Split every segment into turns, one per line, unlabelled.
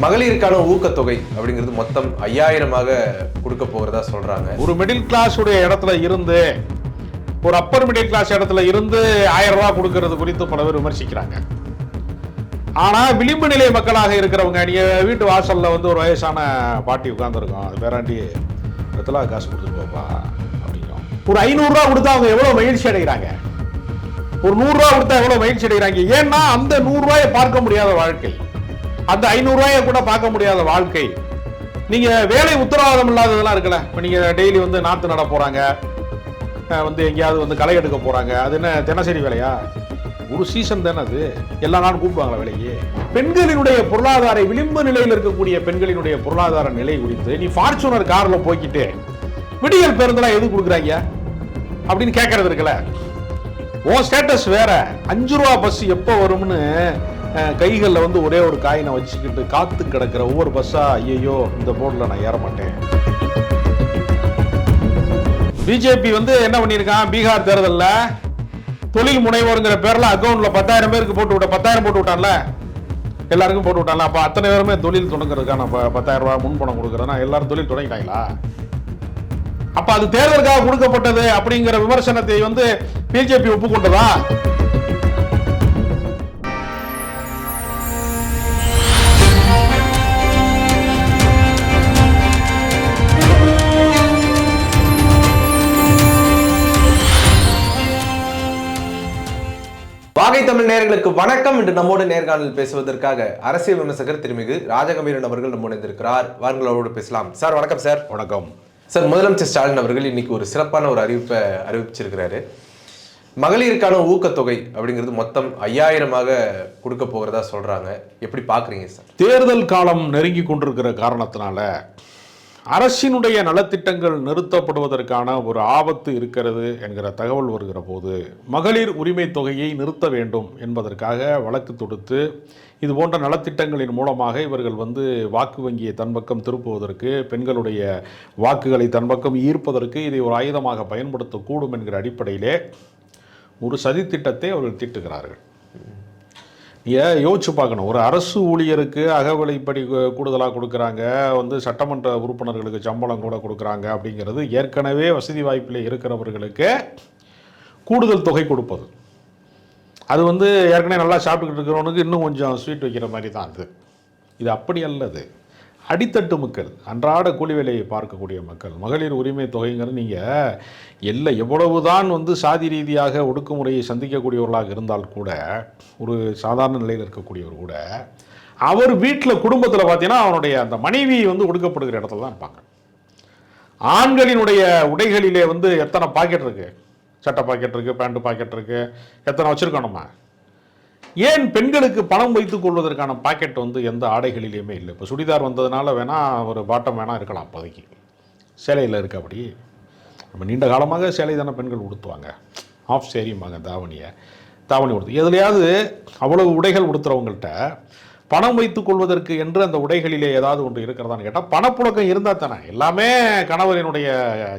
மகளிருக்கான ஊக்கத்தொகை அப்படிங்கிறது மொத்தம் 5000 கொடுக்க போகிறதா சொல்றாங்க.
ஒரு மிடில் கிளாஸ் உடைய இடத்துல இருந்து ஒரு அப்பர் மிடில் கிளாஸ் இடத்துல இருந்து 1000 ரூபாய் கொடுக்கறது குறித்து பல பேர் விமர்சிக்கிறாங்க. ஆனா விளிம்பு நிலை மக்களாக இருக்கிறவங்க, நீங்க வீட்டு வாசல்ல வந்து ஒரு வயசான பாட்டி உட்கார்ந்துருக்கோம், அது பேராண்டி எத்தனை காசு கொடுத்துட்டு போப்பா அப்படிங்கும். ஒரு 500 ரூபாய் கொடுத்தா அவங்க எவ்வளவு மகிழ்ச்சி அடைகிறாங்க, ஒரு 100 ரூபாய் கொடுத்தா எவ்வளவு மகிழ்ச்சி அடைகிறாங்க. ஏன்னா அந்த 100 ரூபாயை பார்க்க முடியாத வாழ்க்கை, அந்த 500 ரூபாயை கூட பார்க்க முடியாத வாழ்க்கை. நீங்க வேலை உத்தரவாதம் இல்லாததெல்லாம் இருக்குல்ல. இப்போ நீங்க டெய்லி வந்து நாத்து நட போறாங்க, வந்து எங்கேயாவது வந்து களை எடுக்க போறாங்க, அது என்ன தினசரி வேலையா? ஒரு சீசன் தானே அது, எல்லா நாளும் கூப்பிடுவாங்களா வேலைக்கு? பெண்களினுடைய பொருளாதார விளிம்பு நிலையில் இருக்கக்கூடிய பெண்களினுடைய பொருளாதார நிலை குறித்து நீ ஃபார்ச்சுனர் கார்ல போய்கிட்டு விடியல் பேருந்தெல்லாம் எது கொடுக்குறாங்க அப்படின்னு கேட்கறது இருக்குல்ல. உன் ஸ்டேட்டஸ் வேற. 5 ரூபா பஸ் எப்போ வரும்னு கைகளில் வந்து ஒரே ஒரு காயினை வச்சுக்கிட்டு காத்து கிடக்கிற ஒவ்வொரு பஸ்ஸா, ஐயோ இந்த போர்டில் நான் ஏற மாட்டேன். பிஜேபி வந்து என்ன பண்ணியிருக்கான், பீகார் தேர்தலில் தொழில் முனைவோருங்கிற பேர்ல அக்கௌண்ட்ல 10,000 பேருக்கு போட்டு விட்ட, 10,000 போட்டு விட்டான்ல, எல்லாருக்கும் போட்டு விட்டான்ல. அப்ப அத்தனை பேருமே தொழில் தொடங்குறதுக்கான 10,000 ரூபாய் முன்பணம் கொடுக்கறதுனா எல்லாரும் தொழில் தொடங்கிட்டாங்களா? அப்ப அது தேர்தலுக்காக கொடுக்கப்பட்டது அப்படிங்கிற விமர்சனத்தை வந்து பிஜேபி ஒப்புக்கொண்டதா?
வாகை தமிழ் நேயர்களுக்கு வணக்கம். இன்று நம்மோடு நேர்காணல் பேசுவதற்காக அரசியல் விமர்சகர் திருமிகு ராஜகம்பீரன் அவர்கள் நம்மோடு இருக்கிறார். வாருங்கள், அவரோடு பேசலாம். சார் வணக்கம். சார்
வணக்கம்.
சார், முதலமைச்சர் ஸ்டாலின் அவர்கள் இன்னைக்கு ஒரு சிறப்பான ஒரு அறிவிப்பை அறிவிச்சிருக்கிறாரு. மகளிருக்கான ஊக்கத்தொகை அப்படிங்கிறது மொத்தம் 5000 கொடுக்க போகிறதா சொல்றாங்க. எப்படி பாக்குறீங்க சார்?
தேர்தல் காலம் நெருங்கி கொண்டிருக்கிற காரணத்தினால அரசினுடைய நலத்திட்டங்கள் நிறுத்தப்படுவதற்கான ஒரு ஆபத்து இருக்கிறது என்கிற தகவல் வருகிற போது மகளிர் உரிமை தொகையை நிறுத்த வேண்டும் என்பதற்காக வழக்கு தொடுத்து இது போன்ற நலத்திட்டங்களின் மூலமாக இவர்கள் வந்து வாக்கு வங்கியை தன்பக்கம் திருப்புவதற்கு, பெண்களுடைய வாக்குகளை தன்பக்கம் ஈர்ப்பதற்கு இதை ஒரு ஆயுதமாக பயன்படுத்தக்கூடும் என்கிற அடிப்படையிலே ஒரு சதித்திட்டத்தை அவர்கள் தீட்டுகிறார்கள். யோசிச்சு பார்க்கணும். ஒரு அரசு ஊழியருக்கு அகவிலைப்படி கூடுதலாக கொடுக்குறாங்க, வந்து சட்டமன்ற உறுப்பினர்களுக்கு சம்பளம் கூட கொடுக்குறாங்க அப்படிங்கிறது ஏற்கனவே வசதி வாய்ப்பில் இருக்கிறவர்களுக்கு கூடுதல் தொகை கொடுப்பது. அது வந்து ஏற்கனவே நல்லா சாப்பிட்டுக்கிட்டு இருக்கிறவனுக்கு இன்னும் கொஞ்சம் ஸ்வீட் வைக்கிற மாதிரி தான் அது. இது அப்படி அல்லது அடித்தட்டு மக்கள், அன்றாட கூலி வேலையை பார்க்கக்கூடிய மக்கள். மகளிர் உரிமை தொகைங்கிறது நீங்கள் எவ்வளவுதான் வந்து சாதி ரீதியாக ஒடுக்குமுறையை சந்திக்கக்கூடியவர்களாக இருந்தால் கூட, ஒரு சாதாரண நிலையில் இருக்கக்கூடியவர் கூட, அவர் வீட்டில் குடும்பத்தில் பார்த்தீங்கன்னா அவனுடைய அந்த மனைவி வந்து ஒடுக்கப்படுகிற இடத்துல தான் இருப்பாங்க. ஆண்களினுடைய உடைகளிலே வந்து எத்தனை பாக்கெட் இருக்குது, சட்டை பாக்கெட் இருக்குது, பேண்ட் பாக்கெட் இருக்குது, எத்தனை வச்சுருக்கோம் நம்ம. ஏன் பெண்களுக்கு பணம் வைத்துக் கொள்வதற்கான பாக்கெட் வந்து எந்த ஆடைகளிலேயுமே இல்லை. இப்போ சுடிதார் வந்ததுனால வேணால் ஒரு பாட்டம் வேணால் இருக்கலாம், அப்போதைக்கு சேலையில் இருக்க. அப்படி நம்ம நீண்ட காலமாக சேலை தானே பெண்கள் உடுத்துவாங்க, ஆஃப் சேரிம்பாங்க தாவணி உடுத்து. எதுலையாவது அவ்வளவு உடைகள் உடுத்துறவங்கள்ட்ட பணம் வைத்துக் கொள்வதற்கு என்று அந்த உடைகளிலே ஏதாவது ஒன்று இருக்கிறதான்னு கேட்டால் பணப்புழக்கம் இருந்தால் தானே. எல்லாமே கணவரினுடைய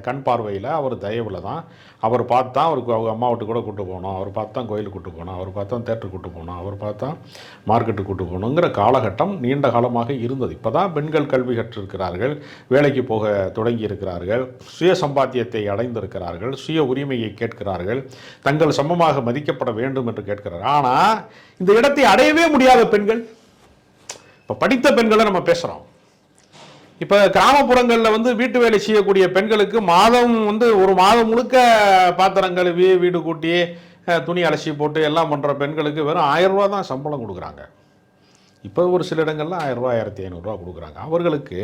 கண் பார்வையில், அவர் தயவில் தான். அவர் பார்த்தா அவருக்கு அவங்க அம்மா வீட்டு கூட கூட்டு போகணும், அவர் பார்த்தா கோயிலுக்கு கூட்டு போகணும், அவர் பார்த்தா தேட்டருக்கு கூட்டு போகணும், அவர் பார்த்தா மார்க்கெட்டுக்கு கூட்டு போகணுங்கிற காலகட்டம் நீண்ட காலமாக இருந்தது. இப்போ தான் பெண்கள் கல்வி கற்றிருக்கிறார்கள், வேலைக்கு போக தொடங்கி இருக்கிறார்கள், சுய சம்பாத்தியத்தை அடைந்திருக்கிறார்கள், சுய உரிமையை கேட்கிறார்கள், தங்கள் சமமாக மதிக்கப்பட வேண்டும் என்று கேட்கிறார்கள். ஆனால் இந்த இடத்தை அடையவே முடியாத பெண்கள், இப்போ படித்த பெண்களை நம்ம பேசுகிறோம். இப்போ கிராமப்புறங்களில் வந்து வீட்டு வேலை செய்யக்கூடிய பெண்களுக்கு மாதம் வந்து ஒரு மாதம் முழுக்க பாத்திரம் கழுவி வீடு கூட்டி துணி அலசி போட்டு எல்லாம் பண்ணுற பெண்களுக்கு வெறும் 1000 ரூபா தான் சம்பளம் கொடுக்குறாங்க. இப்போ ஒரு சில இடங்கள்ல 1000 ரூபா 1500 ரூபா கொடுக்குறாங்க. அவர்களுக்கு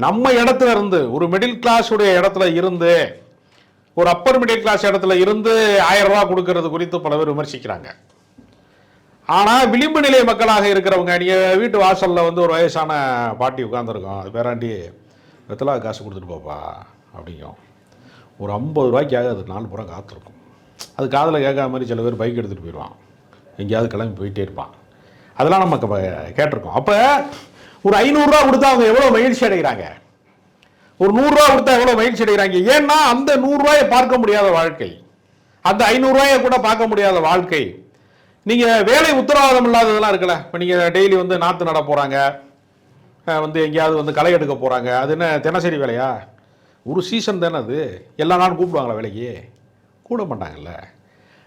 நம்ம இடத்துல இருந்து, ஒரு மிடில் கிளாஸ் உடைய இடத்துல இருந்து, ஒரு அப்பர் மிடில் கிளாஸ் இடத்துல இருந்து 1000 ரூபா கொடுக்கறது குறித்து பல பேர் விமர்சிக்கிறாங்க. ஆனால் விளிம்பு நிலை மக்களாக இருக்கிறவங்க, நீங்கள் வீட்டு வாசலில் வந்து ஒரு வயசான பாட்டி உட்காந்துருக்கோம், அது பேராண்டி எத்தனை காசு கொடுத்துட்டு போப்பா அப்படிங்கும். ஒரு 50 ரூபாய்க்காக அது 4 புறம் காத்திருக்கும். அது காதில் கேட்காத மாதிரி சில பேர் பைக் எடுத்துகிட்டு போயிடுவான், எங்கேயாவது கிளம்பி போயிட்டே இருப்பான். அதெல்லாம் நம்ம கேட்டிருக்கோம். அப்போ ஒரு 500 ரூபா கொடுத்தா அவங்க எவ்வளோ மகிழ்ச்சி அடைகிறாங்க, ஒரு 100 ரூபா கொடுத்தா எவ்வளோ மகிழ்ச்சி அடைகிறாங்க. ஏன்னா அந்த 100 ரூபாயை பார்க்க முடியாத வாழ்க்கை, அந்த 500 ரூபாயை கூட பார்க்க முடியாத வாழ்க்கை. நீங்கள் வேலை உத்தரவாதம் இல்லாததெல்லாம் இருக்குல்ல. இப்போ நீங்கள் டெய்லி வந்து நாற்று நட போகிறாங்க, வந்து எங்கேயாவது வந்து களை எடுக்க போகிறாங்க. அது என்ன தினசரி வேலையா? ஒரு சீசன் தானே அது. எல்லா நாளும் கூப்பிடுவாங்களா வேலைக்கு? கூட மாட்டாங்கல்ல.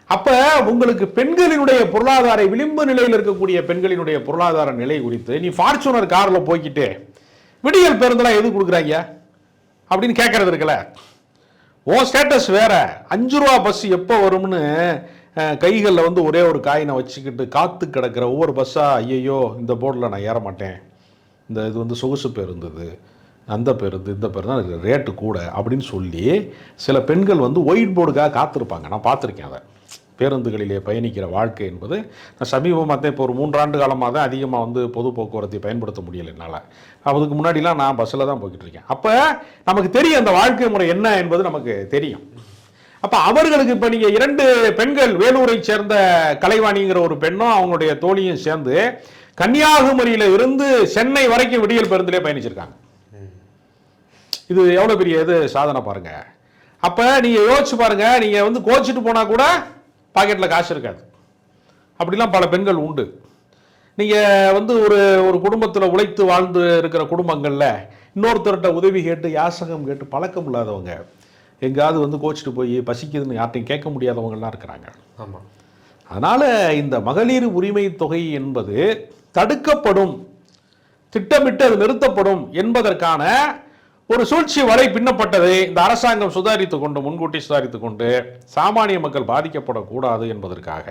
அப்போ உங்களுக்கு பெண்களினுடைய பொருளாதார விளிம்பு நிலையில் இருக்கக்கூடிய பெண்களினுடைய பொருளாதார நிலை குறித்து நீ ஃபார்ச்சுனர் காரில் போய்கிட்டு விடியல் பேருந்தெல்லாம் எது கொடுக்குறாங்க அப்படின்னு கேட்கறது இருக்குல்ல. ஓ ஸ்டேட்டஸ் வேற. 5 ரூபா பஸ் எப்போ வரும்னு கைகளில் வந்து ஒரே ஒரு காயினை வச்சுக்கிட்டு காத்து கிடக்கிற ஒவ்வொரு பஸ்ஸாக, ஐயையோ இந்த போர்டில் நான் ஏற மாட்டேன், இந்த இது வந்து சொகுசு பேருந்து, அந்த பேருந்து இந்த பேருந்து தான் ரேட்டு கூட அப்படின்னு சொல்லி சில பெண்கள் வந்து ஒயிட் போர்டுக்காக காத்திருப்பாங்க. நான் பார்த்துருக்கேன் அதை. பேருந்துகளிலே பயணிக்கிற வாழ்க்கை என்பது நான் சமீபமாக தான் இப்போ ஒரு 3 ஆண்டு காலமாக தான் அதிகமாக வந்து பொது போக்குவரத்தை பயன்படுத்த முடியல என்னால். அதுக்கு முன்னாடிலாம் நான் பஸ்ஸில் தான் போய்கிட்டு இருக்கேன். அப்போ நமக்கு தெரியும் அந்த வாழ்க்கை முறை என்ன என்பது நமக்கு தெரியும். அப்போ அவர்களுக்கு இப்போ நீங்கள் 2 பெண்கள் வேலூரை சேர்ந்த கலைவாணிங்கிற ஒரு பெண்ணும் அவங்களுடைய தோழியும் சேர்ந்து கன்னியாகுமரியில் இருந்து சென்னை வரைக்கும் விடியல் பேருந்திலே பயணிச்சிருக்காங்க. இது எவ்வளோ பெரிய இது சாதனை பாருங்க. அப்போ நீங்கள் யோசிச்சு பாருங்க, நீங்கள் வந்து கோச்சிட்டு போனால் கூட பாக்கெட்டில் காசு இருக்காது. அப்படிலாம் பல பெண்கள் உண்டு. நீங்கள் வந்து ஒரு குடும்பத்தில் உழைத்து வாழ்ந்து இருக்கிற குடும்பங்களில் இன்னொருத்தர்கிட்ட உதவி கேட்டு யாசகம் கேட்டு பழக்கம் இல்லாதவங்க, எங்காவது வந்து கோச்சிட்டு போய் பசிக்குதுன்னு யார்ட்டையும் கேட்க முடியாதவங்கலாம் இருக்கிறாங்க.
ஆமாம்.
அதனால் இந்த மகளிர் உரிமை தொகை என்பது தடுக்கப்படும், திட்டமிட்டு அது நிறுத்தப்படும் என்பதற்கான ஒரு சூழ்ச்சி வலை பின்னப்பட்டதை இந்த அரசாங்கம் சுதாரித்து கொண்டு, முன்கூட்டி சுதாரித்து கொண்டு சாமானிய மக்கள் பாதிக்கப்படக்கூடாது என்பதற்காக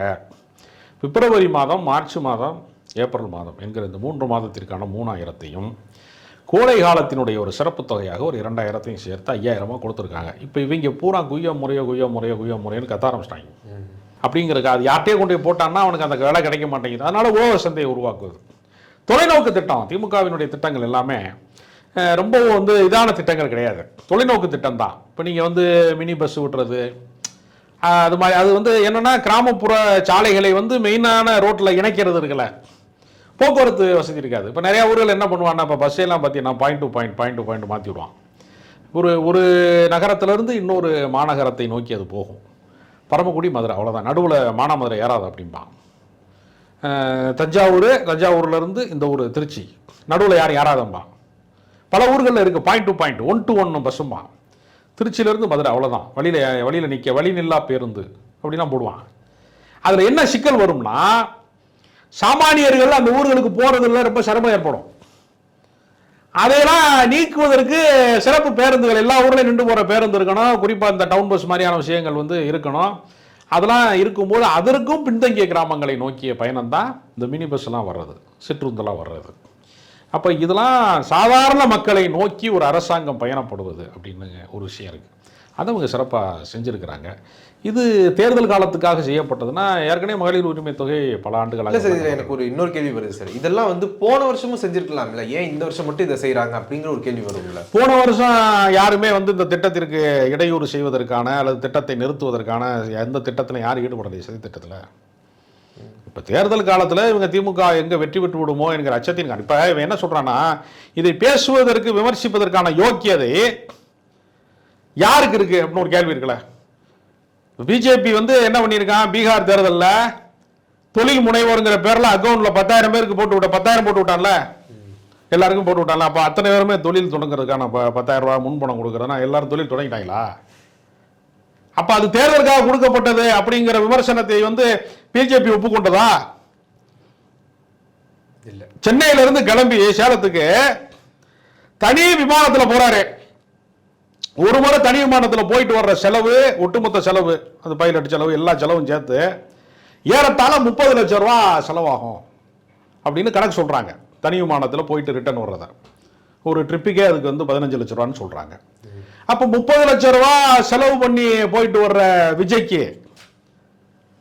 பிப்ரவரி மாதம், மார்ச் மாதம், ஏப்ரல் மாதம் என்கிற இந்த 3 மாதத்திற்கான 3000ஐயும் கோடை காலத்தினுடைய ஒரு சிறப்பு தொகையாக ஒரு 2000ஐயும் சேர்த்து 5000 கொடுத்துருக்காங்க. இப்போ இவங்க பூரா குய்ய முறைன்னு கத்த ஆரம்பிச்சிட்டாங்க. அப்படிங்கிறதுக்கு அது யார்ட்டையே கொண்டு போய் போட்டான்னா அவனுக்கு அந்த வேலை கிடைக்க மாட்டேங்குது. அதனால ஓவர் சந்தையை உருவாக்குவது. தொலைநோக்கு திட்டம், திமுகவினுடைய திட்டங்கள் எல்லாமே ரொம்ப வந்து இதான திட்டங்கள் கிடையாது, தொலைநோக்கு திட்டம் தான். இப்போ நீங்கள் வந்து மினி பஸ் விட்டுறது, அது மாதிரி அது வந்து என்னென்னா கிராமப்புற சாலைகளை வந்து மெயினான ரோட்டில் இணைக்கிறது இருக்குல்ல, போக்குவரத்து வசதி இருக்காது. இப்போ நிறையா ஊர்கள் என்ன பண்ணுவாங்கன்னா, இப்போ பஸ்ஸெல்லாம் பார்த்தீங்கன்னா பாயிண்ட் டு பாயிண்ட் மாற்றி விடுவான். ஒரு நகரத்திலேருந்து இன்னொரு மாநகரத்தை நோக்கி அது போகும். பரமக்குடி, மதுரை, அவ்வளோதான். நடுவில் மானாமதுரை ஏறாது அப்படிம்பான். தஞ்சாவூர்லேருந்து இந்த ஊர் திருச்சி, நடுவில் யாரும் ஏறாதம்பான். பல ஊர்களில் இருக்குது பாயிண்ட் டு பாயிண்ட், 1 to 1 பஸ்ஸுமா. திருச்சியிலேருந்து மதுரை அவ்வளோதான். வழியில் நிற்க வழி நில்லா பேருந்து அப்படிலாம் போடுவான். அதில் என்ன சிக்கல் வரும்னா, சாமானியர்கள் அந்த ஊர்களுக்கு போகிறதுல ரொம்ப சிரமம் ஏற்படும். அதையெல்லாம் நீக்குவதற்கு சிறப்பு பேருந்துகள், எல்லா ஊர்லையும் நின்று போகிற பேருந்து இருக்கணும். குறிப்பாக இந்த டவுன் பஸ் மாதிரியான விஷயங்கள் வந்து இருக்கணும். அதெல்லாம் இருக்கும்போது அதற்கும் பின்தங்கிய கிராமங்களை நோக்கிய பயணம் தான் இந்த மினி பஸ்லாம் வர்றது, சிற்றுந்தெல்லாம் வர்றது. அப்போ இதெல்லாம் சாதாரண மக்களை நோக்கி ஒரு அரசாங்கம் பயணப்படுவது அப்படின்னு ஒரு விஷயம் இருக்குது. அதை அவங்க சிறப்பாக செஞ்சுருக்கிறாங்க. இது தேர்தல் காலத்துக்காக செய்யப்பட்டதுன்னா, ஏற்கனவே மகளிர் உரிமை தொகை பல ஆண்டுகளாக.
சார், இதில் எனக்கு ஒரு இன்னொரு கேள்வி வருது சார். இதெல்லாம் வந்து போன வருஷமும் செஞ்சுருக்கலாம் இல்லை, ஏன் இந்த வருஷம் மட்டும் இதை செய்கிறாங்க அப்படிங்கிற ஒரு கேள்வி வரும்ல.
போன வருஷம் யாருமே வந்து இந்த திட்டத்திற்கு இடையூறு செய்வதற்கான அல்லது திட்டத்தை நிறுத்துவதற்கான எந்த திட்டத்தில் யாரும் ஈடுபடலை சதி திட்டத்தில். இப்போ தேர்தல் காலத்தில் இவங்க திமுக எங்கே வெற்றி பெற்று விடுமோ என்கிற அச்சத்தின் இப்போ இவன் என்ன சொல்கிறான்னா, இதை பேசுவதற்கு விமர்சிப்பதற்கான யோக்கியதை யாருக்கு இருக்குது அப்படின்னு ஒரு கேள்வி இருக்குல்ல. பிஜேபி வந்து என்ன பண்ணியிருக்கான், பீகார் தேர்தலில் தொழில் முனைவோருங்கிற பேரில் அக்கௌண்ட்டில் 10,000 பேருக்கு போட்டு விட்ட, 10,000 போட்டு விட்டான்ல, எல்லாருக்கும் போட்டு விட்டான்ல. அப்போ அத்தனை பேருமே தொழில் தொடங்குறதுக்கான 10,000 ரூபா முன்பணம் கொடுக்குறதுனா எல்லாரும் தொழில் தொடங்கிட்டாங்களா? அப்போ அது தேர்தலுக்காக கொடுக்கப்பட்டது அப்படிங்கிற விமர்சனத்தை வந்து பிஜேபி ஒப்புக்கொண்டதா? இல்லை. சென்னையிலிருந்து கிளம்பி சேலத்துக்கு தனி விமானத்தில் போறாரு. ஒரு முறை தனி விமானத்தில் போயிட்டு வர்ற செலவு, ஒட்டுமொத்த செலவு, அது பைலட் செலவு, எல்லா செலவும் சேர்த்து ஏறத்தாழ 30 லட்சம் ரூபா செலவாகும் அப்படின்னு கணக்கு சொல்றாங்க. தனி விமானத்தில் போயிட்டு ரிட்டர்ன் வர்றத ஒரு ட்ரிப்புக்கே அதுக்கு வந்து 15 லட்சம் ரூபான்னு சொல்றாங்க. அப்போ 30 லட்சம் ரூபா செலவு பண்ணி போயிட்டு வர்ற விஜய்க்கு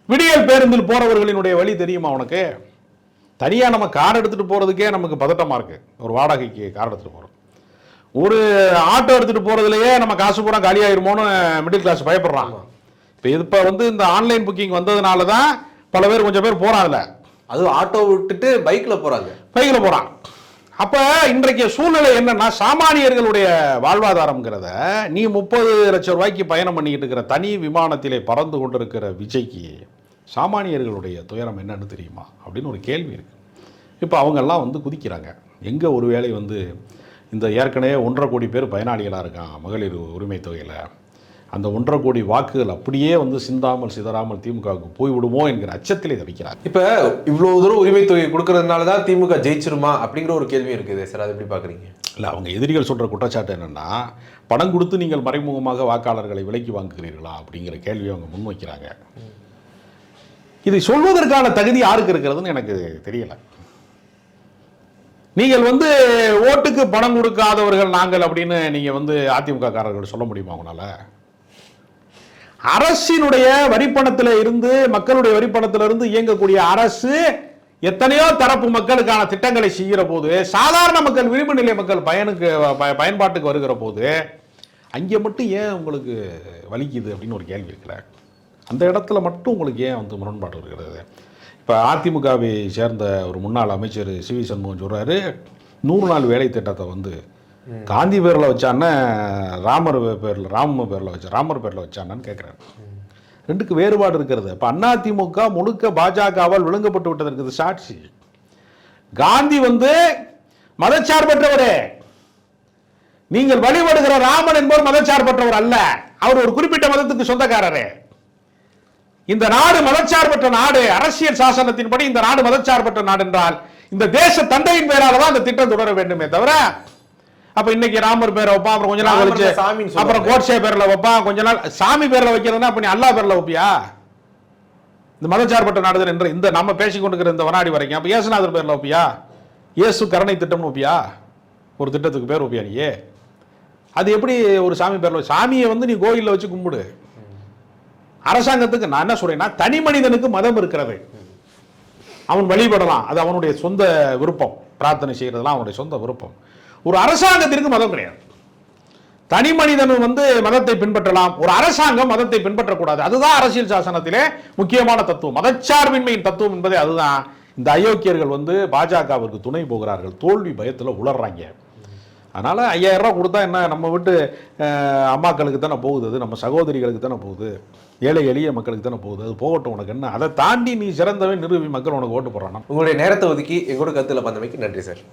விடியல் பேருந்தில் போறவர்களினுடைய வழி தெரியுமா உனக்கு? தனியா நம்ம கார் எடுத்துட்டு போறதுக்கே நமக்கு பதட்டமா இருக்கு. ஒரு வாடகைக்கு கார் எடுத்துட்டு போறோம், ஒரு ஆட்டோ எடுத்துட்டு போறதுலயே நம்ம காசு பூரா காலியாயிருமோன்னு மிடில் கிளாஸ் பயப்படுறாங்க. இப்போ வந்து இந்த ஆன்லைன் புக்கிங் வந்ததுனால தான் பல பேர், கொஞ்சம் பேர் போறாங்கல்ல,
அது ஆட்டோ விட்டுட்டு பைக்ல போறாங்க. அப்ப இன்றைக்கு சூழ்நிலை என்னன்னா, சாமானியர்களுடைய வாழ்வாதாரம்ங்கிறத நீ 30 லட்சம் ரூபாய்க்கு பயணம் பண்ணிக்கிட்டு இருக்கிற தனி விமானத்திலே பறந்து கொண்டிருக்கிற விஜய்க்கு சாமானியர்களுடைய துயரம் என்னன்னு தெரியுமா அப்படின்னு ஒரு கேள்வி இருக்கு. இப்போ அவங்கெல்லாம் வந்து குதிக்கிறாங்க. எங்கே ஒரு வேளை வந்து இந்த ஏற்கனவே 1.5 கோடி பேர் பயனாளிகளாக இருக்கான் மகளிர் உரிமை தொகையில், அந்த 1.5 கோடி வாக்குகள் அப்படியே வந்து சிந்தாமல் சிதறாமல் திமுகவுக்கு போய்விடுமோ என்கிற அச்சத்தில் இதை வைக்கிறார்.
இப்போ இவ்வளோ தூரம் உரிமை தொகை கொடுக்கறதுனால தான் திமுக ஜெயிச்சிருமா அப்படிங்கிற ஒரு கேள்வி இருக்குது சார். அதை எப்படி பார்க்குறீங்க?
இல்லை, அவங்க எதிரிகள் சொல்கிற குற்றச்சாட்டு என்னென்னா, பணம் கொடுத்து நீங்கள் மறைமுகமாக வாக்காளர்களை விலைக்கு வாங்குகிறீர்களா அப்படிங்கிற கேள்வியை அவங்க முன்வைக்கிறாங்க. இதை சொல்வதற்கான தகுதி யாருக்கு இருக்கிறதுன்னு எனக்கு தெரியல. நீங்கள் வந்து ஓட்டுக்கு பணம் கொடுக்காதவர்கள் நாங்கள் அப்படின்னு நீங்கள் வந்து அதிமுக காரர்கள் சொல்ல முடியுமா உங்களால்? அரசினுடைய வரிப்பணத்தில் இருந்து, மக்களுடைய வரிப்பணத்தில் இருந்து இயங்கக்கூடிய அரசு எத்தனையோ தரப்பு மக்களுக்கான திட்டங்களை செய்கிற போது, சாதாரண மக்கள், விளிம்பு நிலை மக்கள் பயன்பாட்டுக்கு வருகிற போது அங்கே மட்டும் ஏன் உங்களுக்கு வலிக்குது அப்படின்னு ஒரு கேள்வி இருக்கிற. அந்த இடத்துல மட்டும் உங்களுக்கு ஏன் வந்து முரண்பாடு இருக்கிறது? இப்போ அதிமுகவை சேர்ந்த ஒரு முன்னாள் அமைச்சர் சி.வி. சண்முகம் சொல்கிறாரு, 100 நாள் வேலை திட்டத்தை வந்து காந்தி பேரில் வச்சான்னா ராமர் பேரில் வச்சானான்னு கேட்குறாரு. ரெண்டுக்கு வேறுபாடு இருக்கிறது. இப்போ அதிமுக முழுக்க பாஜகவால் விழுங்கப்பட்டு விட்டதற்கு சாட்சி. காந்தி வந்து மதச்சார்பற்றவரே, நீங்கள் வழிபடுகிற ராமன் என்பவர் மதச்சார்பற்றவர் அல்ல, அவர் ஒரு குறிப்பிட்ட மதத்துக்கு சொந்தக்காரரே. இந்த நாடு மதச்சார்பற்ற நாடு, அரசியல் சாசனத்தின்படி இந்த நாடு மதச்சார்பற்ற நாடு என்றால் இந்த தேச தந்தையின் பேரால தான் அந்த திட்டம் தொடர வேண்டுமே தவிர, அப்ப இன்னைக்கு ராமர் பேரை வைப்பான், அப்புறம் கொஞ்ச நாள் கழிச்சு அப்புறம் கோட்சே பேர்ல வைப்பான், கொஞ்ச நாள் சாமி பேர்ல வைக்கிறதுனா அப்ப நீ அல்லா பேர்ல வைப்பியா? இந்த மதச்சார்பற்ற நாடுகள் என்று இந்த நம்ம பேசிக்கொண்டிருக்கிற இந்த வனாடி வரைக்கும் அப்ப இயேசுநாதர் பேர்ல வைப்பியா? இயேசு கருணை திட்டம்னு வைப்பியா? ஒரு திட்டத்துக்கு பேர் வைப்பியா நீ? அது எப்படி ஒரு சாமி பேர்ல? சாமியை வந்து நீ கோயிலில் வச்சு கும்பிடு. அரசாங்கத்துக்கு நான் என்ன சொல்றேன்னா, தனி மனிதனுக்கு மதம் இருக்கிறது, அவன் வழிபடலாம், அது அவனுடைய சொந்த விருப்பம். பிரார்த்தனை செய்யறதுலாம் அவனுடைய சொந்த விருப்பம். ஒரு அரசாங்கத்திற்கு மதம் கிடையாது. தனி மனிதன் வந்து மதத்தை பின்பற்றலாம், ஒரு அரசாங்கம் மதத்தை பின்பற்றக்கூடாது. அதுதான் அரசியல் சாசனத்திலே முக்கியமான தத்துவம், மதச்சார்பின்மையின் தத்துவம் என்பதே அதுதான். இந்த அயோக்கியர்கள் வந்து பாஜகவிற்கு துணை போகிறார்கள், தோல்வி பயத்தில் உளர்றாங்க. அதனால் 5000 ரூபா கொடுத்தா என்ன, நம்ம விட்டு அம்மாக்களுக்கு தானே போகுது, அது நம்ம சகோதரிகளுக்கு தானே போகுது, ஏழை எளிய மக்களுக்கு தானே போகுது, அது போகட்டும், உனக்கு என்ன, அதை தாண்டி நீ சிறந்தவன் நிறுவி மக்கள் உனக்கு ஓட்டு போடுறானா?
உங்களுடைய நேரத்தை ஒதுக்கி எங்களோட கருத்தில் பந்தமைக்கு நன்றி சார்.